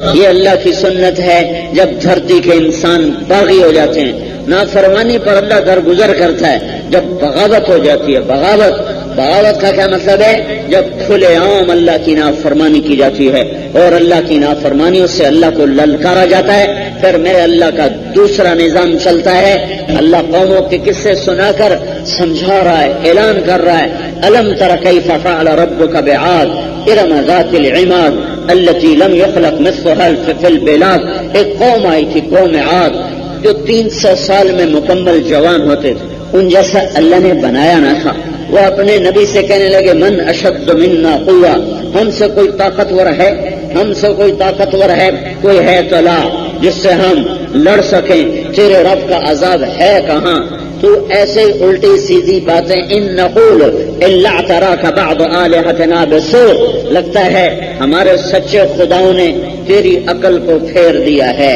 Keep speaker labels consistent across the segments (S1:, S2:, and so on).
S1: یہ اللہ کی سنت ہے جب دھرتی کے انسان باغی ہو جاتے ہیں، نافرمانی پر اللہ درگزر کرتا ہے، جب بغاوت ہو جاتی ہے۔ بغاوت کا کیا مطلب ہے؟ جب کھلے عام اللہ کی نافرمانی کی جاتی ہے اور اللہ کی نافرمانیوں سے اللہ کو للکارا جاتا ہے، پھر میرے اللہ کا دوسرا نظام چلتا ہے۔ اللہ قوموں کے قصے سنا کر سمجھا رہا ہے، اعلان کر رہا ہے، الم تر کیف فعل ربک بعاد ارم ذات العماد التي لم يخلق مثلها في البلاد۔ ایک قوم آئی تھی، قوم عاد، جو 300 سال میں مکمل جوان ہوتے تھے، ان جیسا اللہ نے بنایا نہ تھا۔ وہ اپنے نبی سے کہنے لگے من اشد منا قوہ، ہم سے کوئی طاقتور ہے؟ ہم سے کوئی طاقتور ہے؟ کوئی ہے تو لا جس سے ہم لڑ سکیں، تیرے رب کا عذاب ہے کہاں؟ تو ایسے الٹی سیدھی باتیں ان نقول الا اعتراک بعض آلہتنا بسوء، لگتا ہے ہمارے سچے خداؤں نے تیری عقل کو پھیر دیا ہے،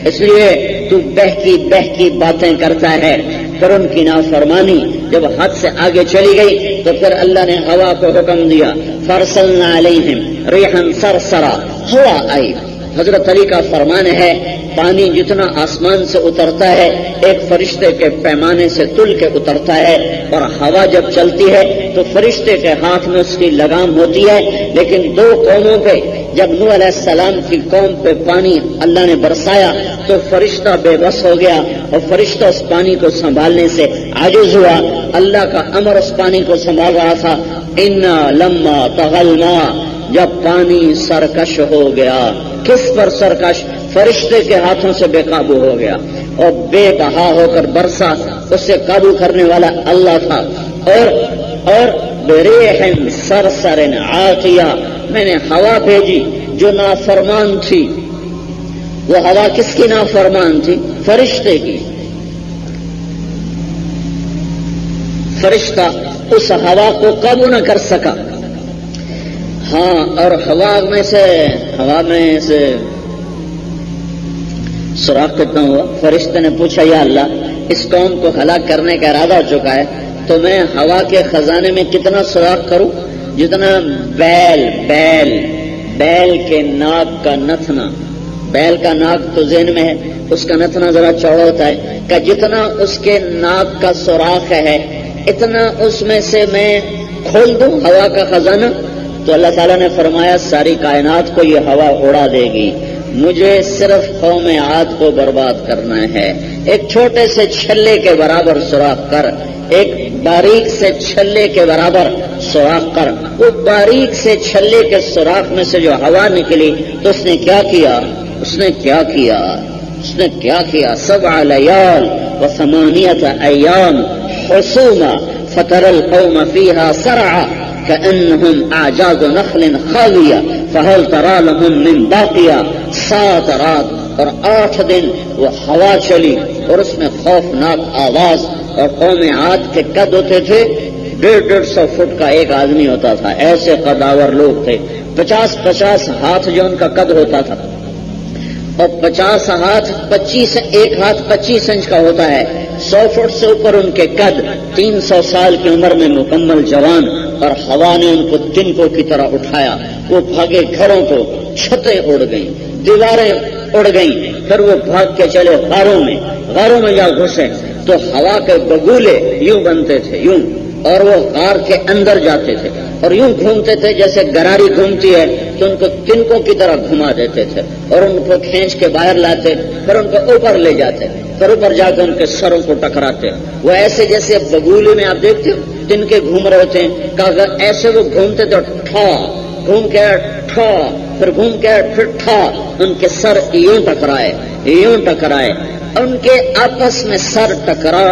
S1: اس لیے تو بہکی باتیں کرتا ہے۔ پھر ان کی نافرمانی جب حد سے آگے چلی گئی تو پھر اللہ نے ہوا کو حکم دیا، فرسلنا علیہم ریحا صرصرا، ہوا آئی۔ حضرت علی کا فرمان ہے پانی جتنا آسمان سے اترتا ہے ایک فرشتے کے پیمانے سے تل کے اترتا ہے، اور ہوا جب چلتی ہے تو فرشتے کے ہاتھ میں اس کی لگام ہوتی ہے۔ لیکن دو قوموں پہ جب نوح علیہ السلام کی قوم پہ پانی اللہ نے برسایا تو فرشتہ بے بس ہو گیا، اور فرشتہ اس پانی کو سنبھالنے سے عاجز ہوا۔ اللہ کا امر اس پانی کو سنبھال رہا تھا، انا لما طغى الماء، جب پانی سرکش ہو گیا۔ کس پر سرکش؟ فرشتے کے ہاتھوں سے بے قابو ہو گیا اور بے بہا ہو کر برسا، اس سے قابو کرنے والا اللہ تھا۔ اور بریح صرصر عاتیہ، میں نے ہوا بھیجی جو نافرمان تھی۔ وہ ہوا کس کی نافرمان تھی؟ فرشتے کی۔ فرشتہ اس ہوا کو قابو نہ کر سکا۔ ہاں، اور ہوا میں سے سوراخ کتنا ہوا؟ فرشتے نے پوچھا یا اللہ، اس قوم کو ہلاک کرنے کا ارادہ ہو چکا ہے تو میں ہوا کے خزانے میں کتنا سوراخ کروں؟ جتنا بیل کے ناک کا نتنا، بیل کا ناک تو ذہن میں ہے، اس کا نتنا ذرا چوڑا ہوتا ہے، کہ جتنا اس کے ناک کا سوراخ ہے اتنا اس میں سے میں کھول دوں ہوا کا خزانہ؟ تو اللہ تعالیٰ نے فرمایا ساری کائنات کو یہ ہوا اڑا دے گی، مجھے صرف قوم عاد کو برباد کرنا ہے۔ ایک چھوٹے سے چھلے کے برابر سوراخ کر، ایک باریک سے چھلے کے برابر سوراخ کر۔ وہ باریک سے چھلے کے سوراخ میں سے جو ہوا نکلی تو اس نے کیا کیا؟ 7 لیال و8 ایام حسوما فترى القوم فيها سرعا كأنهم أعجاز نخل خاوية فهل ترى لهم من باقية۔ 7 رات اور 8 دن وہ ہوا چلی اور اس میں خوفناک آواز، اور قوم عاد کے قد ہوتے تھے 150 فٹ کا ایک آدمی ہوتا تھا، ایسے قداور لوگ تھے۔ 50 ہاتھ جو ان کا قد ہوتا تھا، اور 50 ہاتھ 25 انچ کا ہوتا ہے۔ 100 فٹ سے اوپر ان کے قد، 300 سال کی عمر میں مکمل جوان، اور ہوا نے ان کو تنکوں کی طرح اٹھایا۔ وہ بھاگے گھروں کو، چھتیں اڑ گئیں، دیواریں اڑ گئیں، پھر وہ بھاگ کے چلے غاروں میں جا گھسے تو ہوا کے بگولے یوں بنتے تھے، یوں، اور وہ غار کے اندر جاتے تھے اور یوں گھومتے تھے جیسے گراری گھومتی ہے، تو ان کو تنکوں کی طرح گھما دیتے تھے اور ان کو کھینچ کے باہر لاتے، پھر ان کو اوپر لے جاتے، پھر اوپر جا کے ان کے سروں کو ٹکراتے۔ وہ ایسے جیسے بگولے میں آپ دیکھتے ہو تنکے گھوم رہے ہوتے ہیں، کہ ایسے وہ گھومتے تو ٹھا گھوم کے ٹھا، پھر گھوم کے پھر ٹھا، ان کے سر یوں ٹکرائے، ان کے آپس میں سر ٹکرا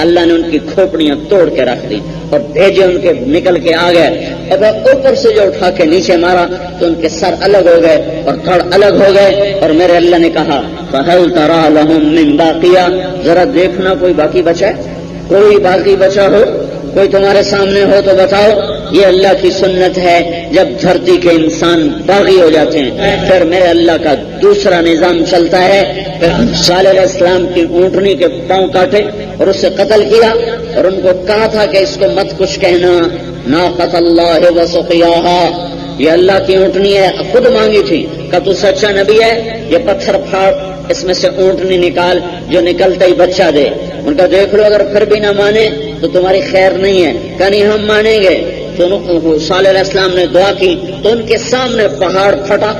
S1: اللہ نے ان کی کھوپڑیاں توڑ کے رکھ دی اور بھیجے، ان کے نکل کے آ گئے۔ اب اوپر سے جو اٹھا کے نیچے مارا تو ان کے سر الگ ہو گئے اور دھڑ الگ ہو گئے، اور میرے اللہ نے کہا فَهَلْ تَرَى لَهُم مِّن بَاقِيَةٍ، ذرا دیکھنا کوئی باقی بچا ہے، کوئی باقی بچا ہو، کوئی تمہارے سامنے ہو تو بتاؤ۔ یہ اللہ کی سنت ہے جب دھرتی کے انسان باغی ہو جاتے ہیں پھر میرے اللہ کا دوسرا نظام چلتا ہے۔ پھر صالح علیہ السلام کی اونٹنی کے پاؤں کاٹے اور اسے قتل کیا، اور ان کو کہا تھا کہ اس کو مت کچھ کہنا، ناقۃ اللہ وسقیاہا، یہ اللہ کی اونٹنی ہے، خود مانگی تھی کہ تو سچا نبی ہے، یہ پتھر پھاڑ اس میں سے اونٹنی نکال جو نکلتا ہی بچہ دے۔ ان کا دیکھ لو اگر پھر بھی نہ مانے تو تمہاری خیر نہیں ہے، کہ نہیں ہم مانیں گے۔ تو صالح علیہ السلام نے دعا کی تو ان کے سامنے پہاڑ پھٹا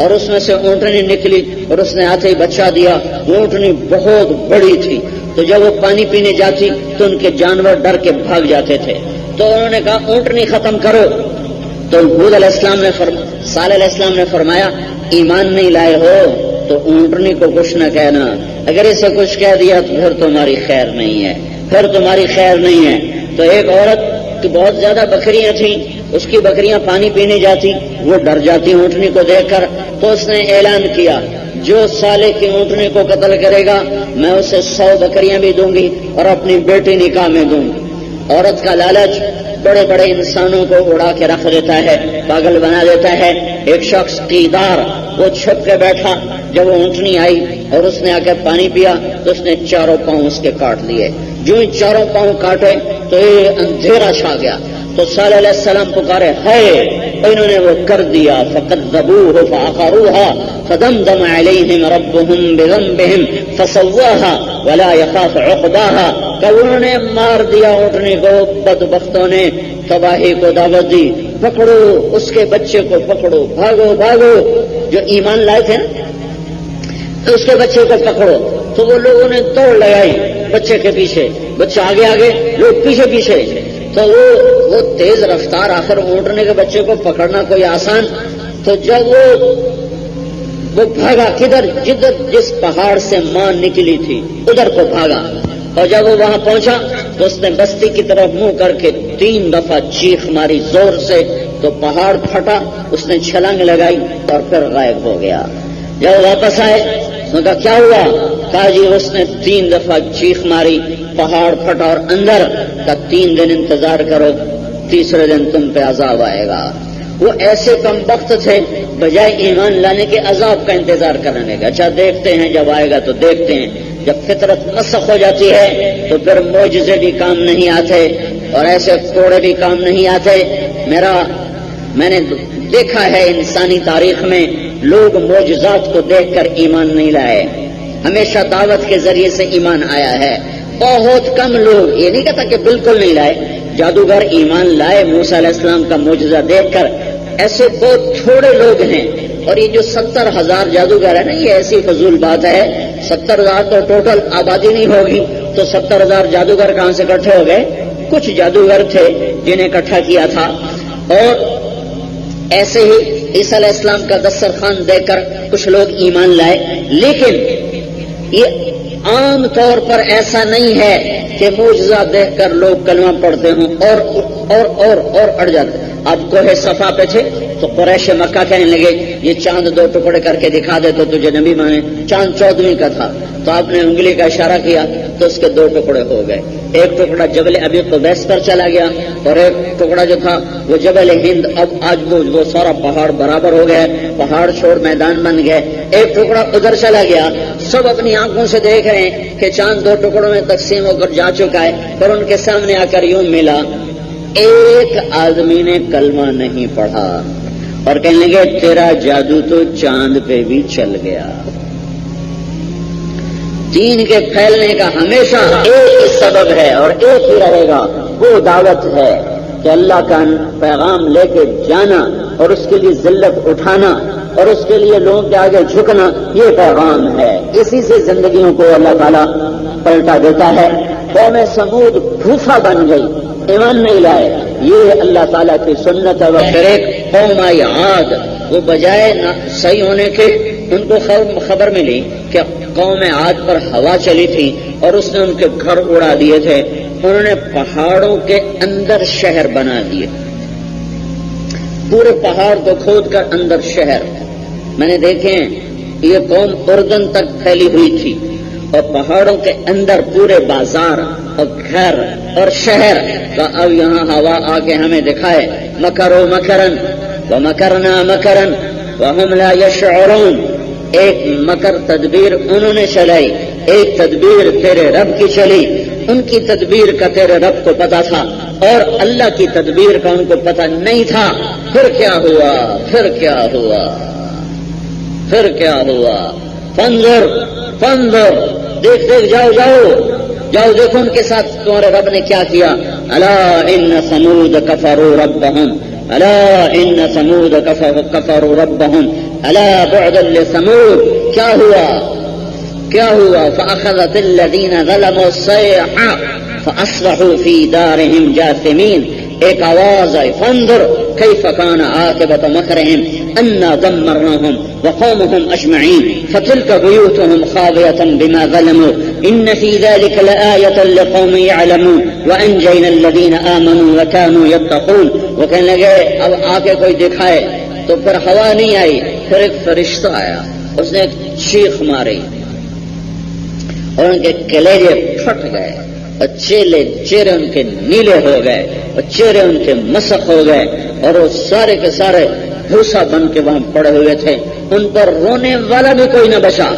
S1: اور اس میں سے اونٹنی نکلی اور اس نے آتے ہی بچہ دیا۔ اونٹنی بہت بڑی تھی، تو جب وہ پانی پینے جاتی تو ان کے جانور ڈر کے بھاگ جاتے تھے، تو انہوں نے کہا اونٹنی ختم کرو۔ تو حود علیہ السلام نے صالح علیہ السلام نے فرمایا ایمان نہیں لائے ہو تو اونٹنی کو کچھ نہ کہنا، اگر اسے کچھ کہہ دیا تو پھر تمہاری خیر نہیں ہے، پھر تمہاری خیر نہیں ہے۔ تو ایک عورت کی بہت زیادہ بکریاں تھیں، اس کی بکریاں پانی پینے جاتی، وہ ڈر جاتی اونٹنی کو دیکھ کر، تو اس نے اعلان کیا جو صالح کی اونٹنی کو قتل کرے گا میں اسے 100 بکریاں بھی دوں گی اور اپنی بیٹی نکاح میں دوں گی۔ عورت کا لالچ بڑے بڑے انسانوں کو اڑا کے رکھ دیتا ہے، پاگل بنا دیتا ہے۔ ایک شخص قیدار وہ چھپ کے بیٹھا، جب وہ اونٹنی آئی اور اس نے آ کے پانی پیا تو اس نے چاروں پاؤں اس کے کاٹ لیے۔ جو ہی چاروں پاؤں کاٹے تو یہ اندھیرا چھا گیا، تو صالح علیہ السلام پکارے ہے، انہوں نے وہ کر دیا۔ فکذبوہ فعقروہا فدمدم علیہم ربہم بذنبہم فسواہا ولا یخاف عقباہا، کہ انہوں نے مار دیا اونٹنی کو، بدبختوں نے تباہی کو دعوت دی۔ پکڑو اس کے بچے کو، پکڑو، بھاگو بھاگو۔ جو ایمان لائے تھے نا اس کے بچے کو پکڑو، تو وہ لوگوں نے دوڑ لگائی بچے کے پیچھے، بچہ آگے آگے، لوگ پیچھے پیچھے۔ تو وہ تیز رفتار، آخر اونٹنے کے بچے کو پکڑنا کوئی آسان۔ تو جب وہ بھاگا کدھر، جدھر جس پہاڑ سے ماں نکلی تھی ادھر کو بھاگا، اور جب وہ وہاں پہنچا تو اس نے بستی کی طرف منہ کر کے 3 دفعہ چیخ ماری زور سے، تو پہاڑ پھٹا، اس نے چھلانگ لگائی اور پھر غائب ہو گیا۔ جب واپس آئے اس نے کہا کیا ہوا؟ کہا جی اس نے 3 دفعہ چیخ ماری، پہاڑ پھٹا اور اندر کا 3 دن انتظار کرو، تیسرے دن تم پہ عذاب آئے گا۔ وہ ایسے کم وقت تھے، بجائے ایمان لانے کے عذاب کا انتظار کرنے کا۔ اچھا دیکھتے ہیں جب آئے گا تو دیکھتے ہیں۔ جب فطرت مسخ ہو جاتی ہے تو پھر معجزے بھی کام نہیں آتے اور ایسے کوڑے بھی کام نہیں آتے۔ میں نے دیکھا ہے انسانی تاریخ میں لوگ معجزات کو دیکھ کر ایمان نہیں لائے، ہمیشہ دعوت کے ذریعے سے ایمان آیا ہے۔ بہت کم لوگ، یہ نہیں کہتا کہ بالکل نہیں لائے، جادوگر ایمان لائے موسیٰ علیہ السلام کا معجزہ دیکھ کر، ایسے بہت تھوڑے لوگ ہیں۔ اور یہ جو 70,000 جادوگر ہے نا، یہ ایسی فضول بات ہے، 70,000 تو ٹوٹل آبادی نہیں ہوگی، تو 70,000 جادوگر کہاں سے اکٹھے ہو گئے؟ کچھ جادوگر تھے جنہیں اکٹھا کیا تھا۔ اور ایسے ہی عیسیٰ علیہ السلام کا دسترخوان دیکھ کر کچھ لوگ ایمان لائے، لیکن یہ عام طور پر ایسا نہیں ہے کہ معجزہ دیکھ کر لوگ کلمہ پڑھتے ہوں اور اڑ جاتے۔ اب کوہ صفا پہ تھے تو قریش مکہ کہنے لگے یہ چاند 2 ٹکڑے کر کے دکھا دے تو تجھے نبی مانے۔ چاند 14ویں کا تھا، تو آپ نے انگلی کا اشارہ کیا تو اس کے 2 ٹکڑے ہو گئے۔ ایک ٹکڑا جبل ابی قبیس پر چلا گیا اور ایک ٹکڑا جو تھا وہ جبل ہند۔ اب آج وہ سارا پہاڑ برابر ہو گیا، پہاڑ چھوڑ میدان بن گئے۔ ایک ٹکڑا ادھر چلا گیا، سب اپنی آنکھوں سے دیکھ رہے ہیں کہ چاند 2 ٹکڑوں میں تقسیم ہو کر جا چکا ہے، پر ان کے سامنے آ کر یوں ملا، ایک آدمی نے کلمہ نہیں پڑھا اور کہنے لگے تیرا جادو تو چاند پہ بھی چل گیا۔ دین کے پھیلنے کا ہمیشہ ایک ہی سبب ہے اور ایک ہی رہے گا، وہ دعوت ہے کہ اللہ کا پیغام لے کے جانا اور اس کے لیے ذلت اٹھانا اور اس کے لیے لوگوں کے آگے جھکنا، یہ پیغام ہے۔ اسی سے زندگیوں کو اللہ تعالیٰ پلٹا دیتا ہے۔ قوم سمود بھوسا بن گئی، ایمان نہیں لائے، یہ اللہ تعالیٰ کی سنت ہے۔ پھر ایک قوم آئی عاد، وہ بجائے صحیح ہونے کے ان کو خبر ملی کہ قوم عاد پر ہوا چلی تھی اور اس نے ان کے گھر اڑا دیے تھے۔ انہوں نے پہاڑوں کے اندر شہر بنا دیے، پورے پہاڑ کو کھود کر اندر شہر۔ میں نے دیکھے یہ قوم اردن تک پھیلی ہوئی تھی اور پہاڑوں کے اندر پورے بازار اور گھر اور شہر کا۔ اب یہاں ہوا آ کے ہمیں دکھائے مکروا مکرا ومکرنا مکرا وهم لا يشعرون، ایک مکر تدبیر انہوں نے چلائی، ایک تدبیر تیرے رب کی چلی، ان کی تدبیر کا تیرے رب کو پتا تھا، اور اللہ کی تدبیر کا ان کو پتہ نہیں تھا. پھر کیا ہوا؟ پھر کیا ہوا؟ پھر کیا ہوا؟ فانظر دیکھ جاؤ دیکھو ان کے ساتھ تمہارے رب نے کیا کیا. الا ان ثمود کفروا ربهم الا ان ثمود کفروا ربهم الا بعدا لثمود. کیا ہوا؟ فاخذت الذين ظلموا الصيحه فاصبحوا في دارهم جاثمين. ایک آواز آئی فانظر کیف کان عاقبۃ مکرہم انا دمرناہم وقومہم اجمعین فتلک بیوتہم خاویۃ بما ظلموا ان فی ذلک لآیۃ لقوم یعلمون وانجینا الذین آمنوا وکانوا یتقون. وہ کہنے لگے اب آ کے کوئی دکھائے. تو پھر ہوا نہیں آئی، پھر ایک فرشتہ آیا، اس نے ایک چیخ ماری اور ان کے کلیجے پھٹ گئے اور چہرے ان کے نیلے ہو گئے اور چہرے ان کے مسخ ہو گئے اور وہ سارے کے سارے بھوسا بن کے وہاں پڑے ہوئے تھے. ان پر رونے والا بھی کوئی نہ بچا.